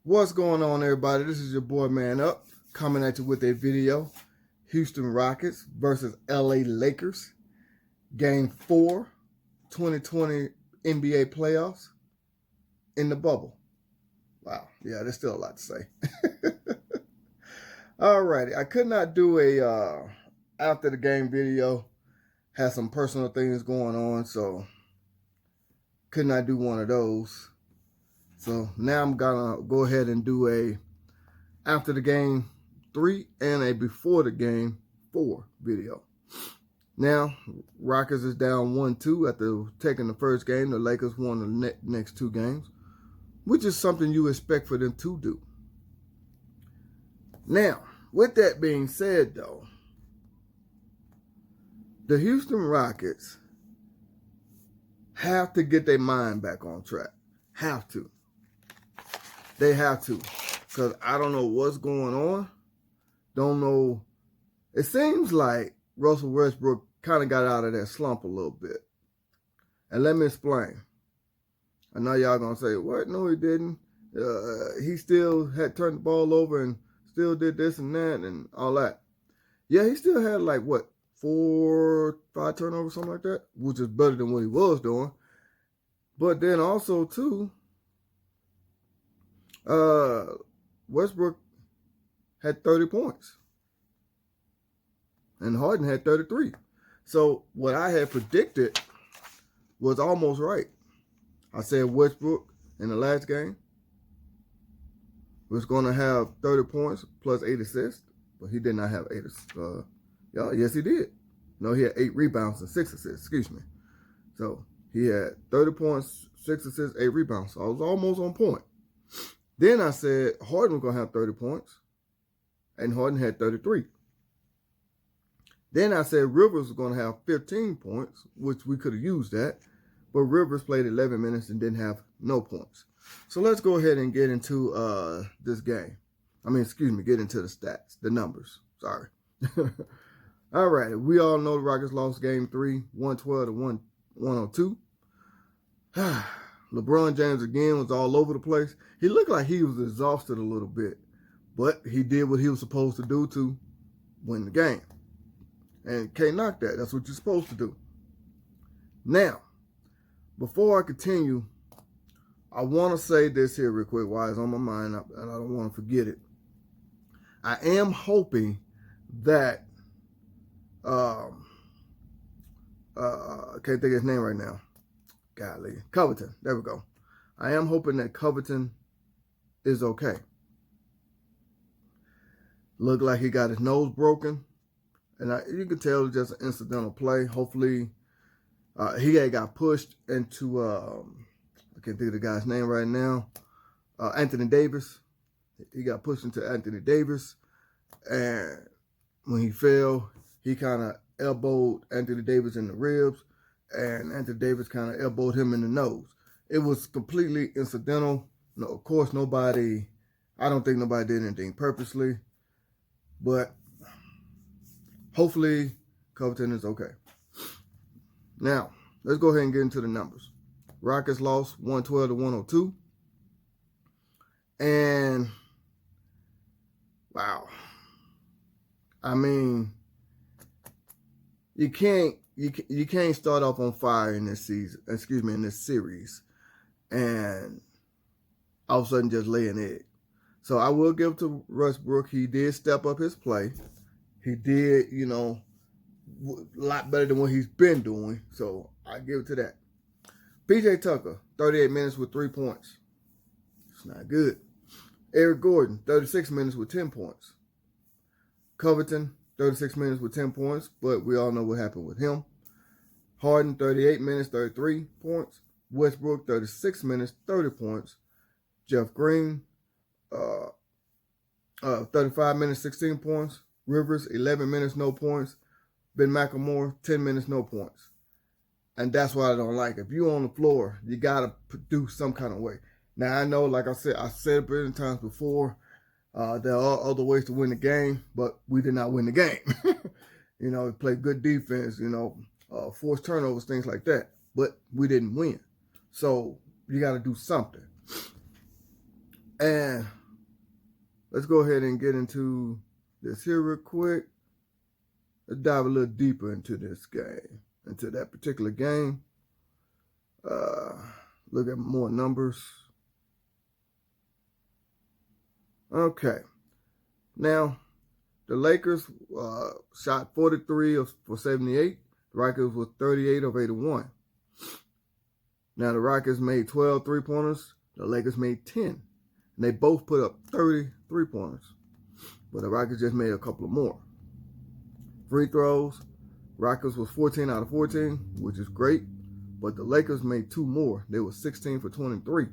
What's going on, everybody? This is your boy Man Up, coming at you with a video. Houston Rockets versus LA Lakers. Game 4, 2020 NBA playoffs in the bubble. Wow. Yeah, there's still a lot to say. Alrighty. I could not do a after the game video. Had some personal things going on, so could not do one of those. So now I'm gonna go ahead and do a after the game 3 and a before the game 4 video. Now, Rockets is down 1-2 after taking the first game. The Lakers won the next 2 games, which is something you expect for them to do. Now, with that being said, though, the Houston Rockets have to get their mind back on track. Have to. They have to. Because I don't know what's going on. Don't know. It seems like Russell Westbrook kind of got out of that slump a little bit. And let me explain. I know y'all going to say, what? No, he didn't. He still had turned the ball over and still did this and that and all that. Yeah, he still had like, what, 4, 5 turnovers, something like that, which is better than what he was doing. But then also, too, Westbrook had 30 points. And Harden had 33. So what I had predicted was almost right. I said Westbrook in the last game was going to have 30 points plus 8 assists. But he did not have 8 assists. Yes, he did. No, he had 8 rebounds and 6 assists. Excuse me. So he had 30 points, 6 assists, 8 rebounds. So I was almost on point. Then I said Harden was going to have 30 points. And Harden had 33. Then I said Rivers was going to have 15 points, which we could have used that. But Rivers played 11 minutes and didn't have no points. So let's go ahead and get into this game. Get into the stats, the numbers. Sorry. All right. We all know the Rockets lost game 3, 112 to 102. LeBron James again was all over the place. He looked like he was exhausted a little bit, but he did what he was supposed to do to win the game. And can't knock that. That's what you're supposed to do. Now, before I continue, I want to say this here real quick while it's on my mind, and I don't want to forget it. I am hoping that, I can't think of his name right now. Golly. Covington. There we go. I am hoping that Covington is okay. Looked like he got his nose broken. And you can tell it's just an incidental play. Hopefully, he got pushed into, I can't think of the guy's name right now, Anthony Davis. He got pushed into Anthony Davis. And when he fell, he kind of elbowed Anthony Davis in the ribs. And Anthony Davis kind of elbowed him in the nose. It was completely incidental. No, of course, I don't think nobody did anything purposely. But hopefully, Covington is okay. Now, let's go ahead and get into the numbers. Rockets lost 112 to 102. And, wow. I mean, you can't start off on fire in this season, in this series, and all of a sudden just lay an egg. So I will give to Westbrook. He did step up his play. He did, a lot better than what he's been doing. So I give it to that. PJ Tucker, 38 minutes with 3 points. It's not good. Eric Gordon, 36 minutes with 10 points. Covington, 36 minutes with 10 points, but we all know what happened with him. Harden, 38 minutes, 33 points. Westbrook, 36 minutes, 30 points. Jeff Green, 35 minutes, 16 points. Rivers, 11 minutes, no points. Ben McLemore, 10 minutes, no points. And that's what I don't like. If you're on the floor, you got to produce some kind of way. Now, I know, like I said it many times before, there are other ways to win the game, but we did not win the game. We played good defense, forced turnovers, things like that. But we didn't win. So you got to do something. And let's go ahead and get into this here real quick. Let's dive a little deeper into this game, into that particular game. Look at more numbers. Okay. Now, the Lakers shot 43 for 78. The Rockets was 38 of 81. Now, the Rockets made 12 three-pointers. The Lakers made 10. And they both put up 30 three-pointers. But the Rockets just made a couple of more. Free throws, Rockets was 14 out of 14, which is great. But the Lakers made 2 more. They were 16 for 23.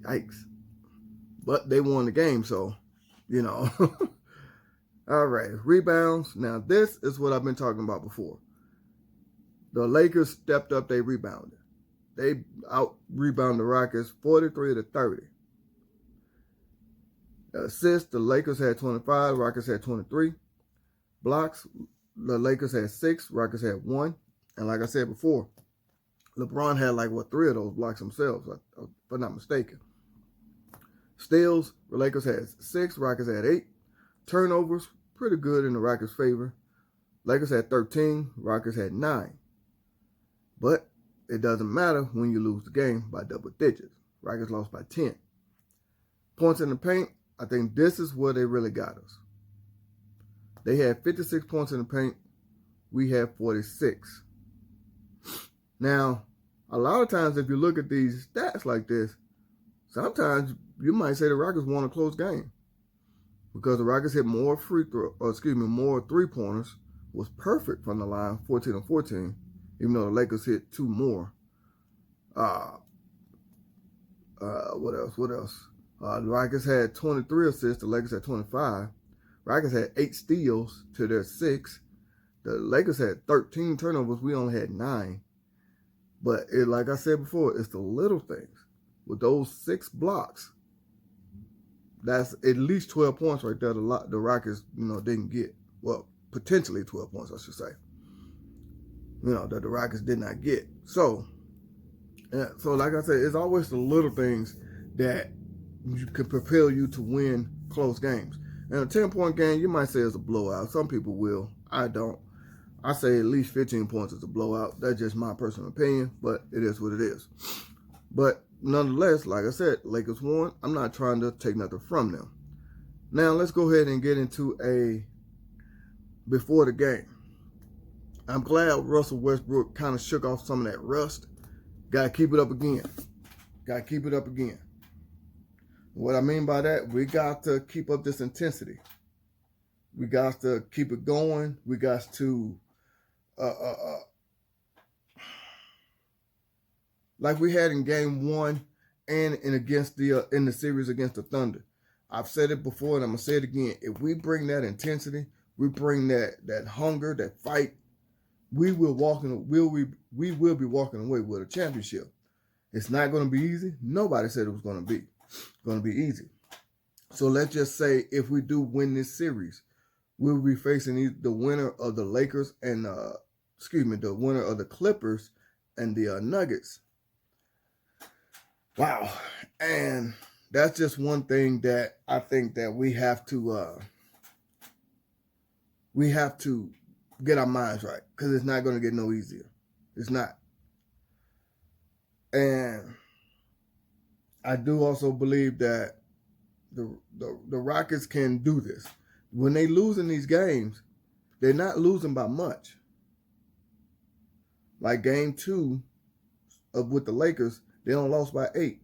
Yikes. But they won the game, so, you know. All right, rebounds. Now, this is what I've been talking about before. The Lakers stepped up, they rebounded. They out-rebounded the Rockets 43 to 30. Assists, the Lakers had 25, Rockets had 23. Blocks, the Lakers had 6, Rockets had 1. And like I said before, LeBron had 3 of those blocks themselves, if I'm not mistaken. Steals, the Lakers had 6, Rockets had 8. Turnovers, pretty good in the Rockets' favor. Lakers had 13, Rockets had 9. But it doesn't matter when you lose the game by double digits. Rockets lost by 10. Points in the paint, I think this is where they really got us. They had 56 points in the paint. We had 46. Now, a lot of times if you look at these stats like this, sometimes you might say the Rockets won a close game because the Rockets hit more more three-pointers, was perfect from the line, 14 of 14, even though the Lakers hit 2 more. What else? The Rockets had 23 assists, the Lakers had 25. Rockets had 8 steals to their 6. The Lakers had 13 turnovers, we only had 9. But like I said before, it's the little things. With those 6 blocks, that's at least 12 points right there. The Rockets, didn't get. Well, potentially 12 points, I should say. That the Rockets did not get. So like I said, it's always the little things that can propel you to win close games. And a 10-point game, you might say it's a blowout. Some people will. I don't. I say at least 15 points is a blowout. That's just my personal opinion, but it is what it is. But nonetheless, like I said, Lakers won. I'm not trying to take nothing from them. Now, let's go ahead and get into before the game. I'm glad Russell Westbrook kind of shook off some of that rust. Got to keep it up again. What I mean by that, we got to keep up this intensity. We got to keep it going. We got to, like we had in Game 1 and in the series against the Thunder. I've said it before and I'm gonna say it again. If we bring that intensity, we bring that hunger, that fight, we will be walking away with a championship. It's not going to be easy. Nobody said it was going to be easy. So let's just say if we do win this series, we'll be facing the winner of the Lakers and the winner of the Clippers and the Nuggets. Wow. And that's just one thing that I think that we have to get our minds right, because it's not going to get no easier. It's not. And I do also believe that the Rockets can do this. When they lose in these games, they're not losing by much. Like Game 2 with the Lakers, they only lost by 8.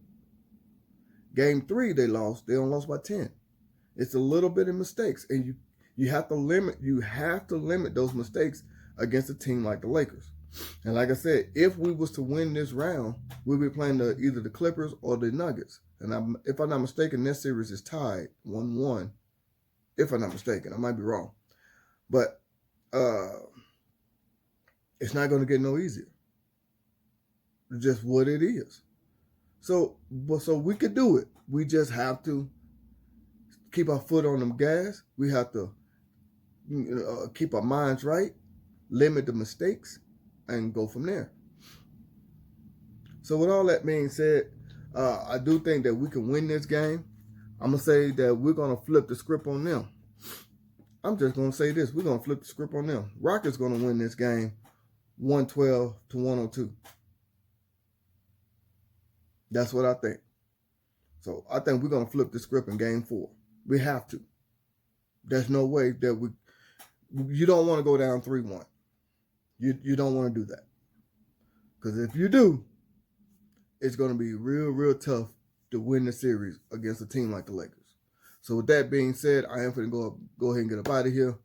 Game 3 they only lost by 10. It's a little bit of mistakes, and you have to limit those mistakes against a team like the Lakers. And like I said, if we was to win this round, we'll be playing either the Clippers or the Nuggets. And if I'm not mistaken, this series is tied 1-1. If I'm not mistaken, I might be wrong. But it's not going to get no easier. It's just what it is. So we could do it. We just have to keep our foot on the gas. We have to keep our minds right, limit the mistakes, and go from there. So with all that being said, I do think that we can win this game. I'm going to say that we're going to flip the script on them. I'm just going to say this. We're going to flip the script on them. Rockets going to win this game 112-102. That's what I think. So I think we're going to flip the script in game 4. We have to. There's no way that you don't want to go down 3-1. You don't want to do that. Because if you do, it's going to be real tough to win the series against a team like the Lakers. So with that being said, I am going to go ahead and get up out of here.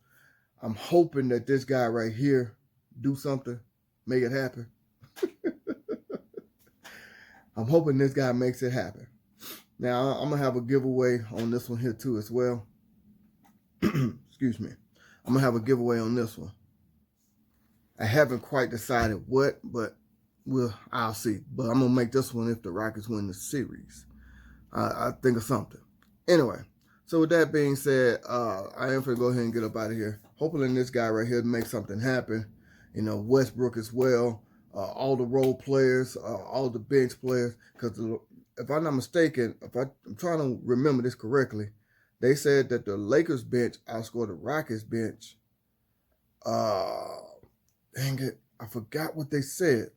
I'm hoping that this guy right here do something, make it happen. I'm hoping this guy makes it happen. Now, I'm going to have a giveaway on this one here too as well. Excuse me. I'm going to have a giveaway on this one. I haven't quite decided what, but I'll see. But I'm going to make this one if the Rockets win the series. I think of something. Anyway, so with that being said, I am going to go ahead and get up out of here. Hopefully this guy right here makes something happen. You know, Westbrook as well. All the role players, all the bench players. Because if I'm not mistaken, I'm trying to remember this correctly, they said that the Lakers bench outscored the Rockets bench. Dang it, I forgot what they said.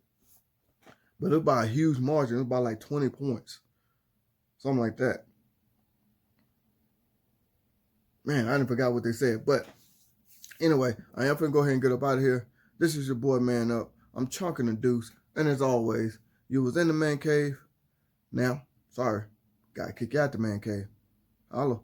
But it was by a huge margin. It was by like 20 points. Something like that. Man, I didn't forget what they said. But anyway, I am going to go ahead and get up out of here. This is your boy, Man Up. I'm Chunking the Deuce. And as always, you was in the man cave. Now, sorry, got to kick you out the man cave. Holla.